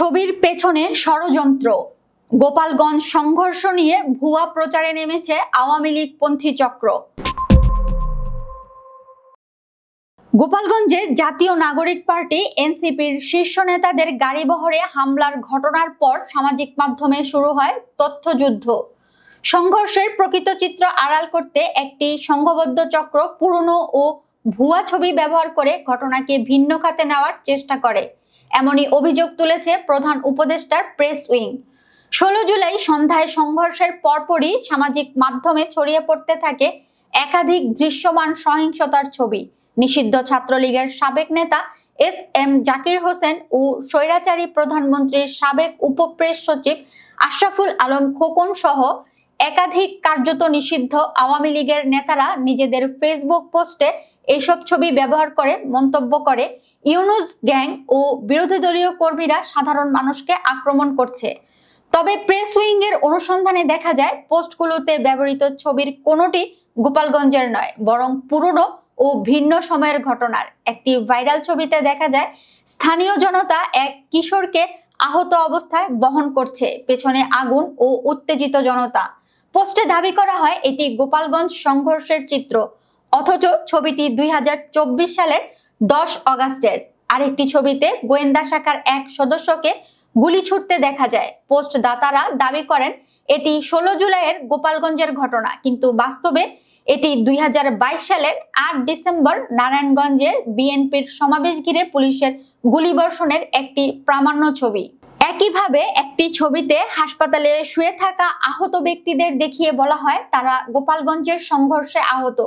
ছবির পেছনে ষড়যন্ত্র। গোপালগঞ্জ সংঘর্ষ নিয়ে ভুয়া প্রচারে নেমেছে আওয়ামী লীগ পন্থী চক্র। গোপালগঞ্জে জাতীয় নাগরিক পার্টি এনসিপির শীর্ষ নেতাদের গাড়িবহরে হামলার ঘটনার পর সামাজিক মাধ্যমে শুরু হয় তথ্যযুদ্ধ। সংঘর্ষের প্রকৃত চিত্র আড়াল করতে একটি সংঘবদ্ধ চক্র পুরনো ও ভুয়া ছবি ব্যবহার করে ঘটনাকে ভিন্ন খাতে নেওয়ার চেষ্টা করে, এমনই অভিযোগ তুলেছে প্রধান উপদেষ্টার প্রেস উইং। 16 জুলাই সন্ধ্যায় সংঘর্ষের পরপরই সামাজিক মাধ্যমে ছড়িয়ে পড়তে থাকে একাধিক দৃশ্যমান সহিংসতার ছবি। নিষিদ্ধ ছাত্রলীগের সাবেক নেতা এস.এম. জাকির হোসেন ও স্বৈরাচারী প্রধানমন্ত্রীর সাবেক উপপ্রেস সচিব আশরাফুল আলম খোকন সহ একাধিক কার্যত নিষিদ্ধ আওয়ামী লীগের নেতারা নিজেদের ফেসবুক পোস্টে এসব ছবি ব্যবহার করে মন্তব্য করে, ইউনুস গ্যাং ও বিরোধী দলীয় কর্মীরা সাধারণ মানুষকে আক্রমণ করছে। তবে প্রেস উইং এর অনুসন্ধানে দেখা যায় পোস্টগুলোতে ব্যবহৃত ছবির কোনোটি গোপালগঞ্জের নয়, বরং পুরনো ও ভিন্ন সময়ের ঘটনার। একটি ভাইরাল ছবিতে দেখা যায় স্থানীয় জনতা এক কিশোরকে আহত অবস্থায় বহন করছে, পেছনে আগুন ও উত্তেজিত জনতা। পোস্টে দাবি করা হয় এটি গোপালগঞ্জ সংঘর্ষের চিত্র, অথচ ছবিটি 2024 সালের 10 অগাস্টের। আরেকটি ছবিতে গোয়েন্দা শাখার এক সদস্যকে গুলি ছুটতে দেখা যায়। পোস্ট দাতারা দাবি করেন এটি 16 জুলাইয়ের গোপালগঞ্জের ঘটনা, কিন্তু বাস্তবে এটি 2022 সালের 8 ডিসেম্বর নারায়ণগঞ্জের বিএনপির সমাবেশ ঘিরে পুলিশের গুলিবর্ষণের একটি প্রামাণ্য ছবি। একইভাবে একটি ছবিতে হাসপাতালে শুয়ে থাকা আহত ব্যক্তিদের দেখিয়ে বলা হয় তারা গোপালগঞ্জের সংঘর্ষে আহত,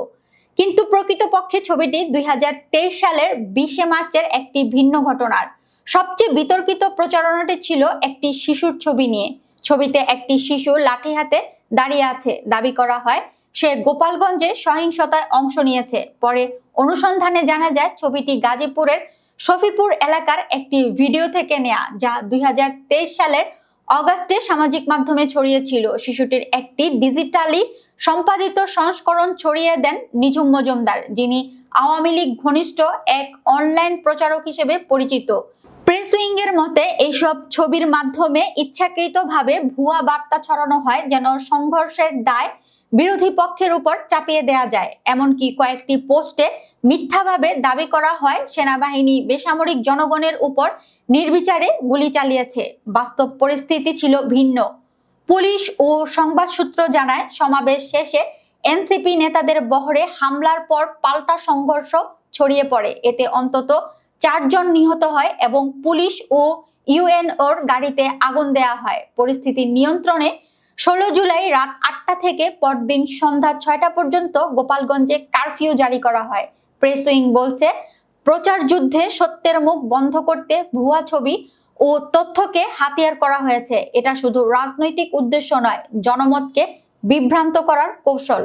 কিন্তু প্রকৃতপক্ষে ছবিটি 2023 সালের 20 মার্চের একটি ভিন্ন ঘটনার। সবচেয়ে বিতর্কিত প্রচারণাটি ছিল একটি শিশুর ছবি নিয়ে। ছবিতে একটি শিশু লাঠি হাতে দাঁড়িয়ে আছে, দাবি করা হয় সে গোপালগঞ্জে সহিংসতায় অংশ নিয়েছে। পরে অনুসন্ধানে জানা যায় ছবিটি গাজীপুরের শফিপুর এলাকার একটি ভিডিও থেকে নেয়া, যা 2023 সালের অগাস্টে সামাজিক মাধ্যমে ছড়িয়েছিল। শিশুটির একটি ডিজিটালি সম্পাদিত সংস্করণ ছড়িয়ে দেন নিঝুম মজুমদার, যিনি আওয়ামী লীগ ঘনিষ্ঠ এক অনলাইন প্রচারক হিসেবে পরিচিত। প্রেস উইং এর মতে এইসব ছবির মাধ্যমে ইচ্ছাকৃতভাবে ভুয়া বার্তা ছড়ানো হয় যেন সংঘর্ষের দায় বিরোধী পক্ষের উপর চাপিয়ে দেয়া যায়। এমনকি কয়েকটি পোস্টে মিথ্যাভাবে দাবি করা হয় সেনাবাহিনী বেসামরিক জনগণের উপর নির্বিচারে গুলি চালিয়েছে। বাস্তব পরিস্থিতি ছিল ভিন্ন। পুলিশ ও সংবাদ সূত্র জানায় সমাবেশ শেষে এনসিপি নেতাদের বহরে হামলার পর পাল্টা সংঘর্ষ ছড়িয়ে পড়ে। এতে অন্তত 4 জন নিহত হয় এবং পুলিশ ও ইউএনওর গাড়িতে আগুন দেয়া হয়। পরিস্থিতি নিয়ন্ত্রণে 16 জুলাই রাত 8টা থেকে পরদিন সন্ধ্যা 6টা পর্যন্ত গোপালগঞ্জে কারফিউ জারি করা হয়। প্রেস উইং বলছে প্রচার যুদ্ধে সত্যের মুখ বন্ধ করতে ভুয়া ছবি ও তথ্যকে হাতিয়ার করা হয়েছে। এটা শুধু রাজনৈতিক উদ্দেশ্য নয়, জনমতকে বিভ্রান্ত করার কৌশল।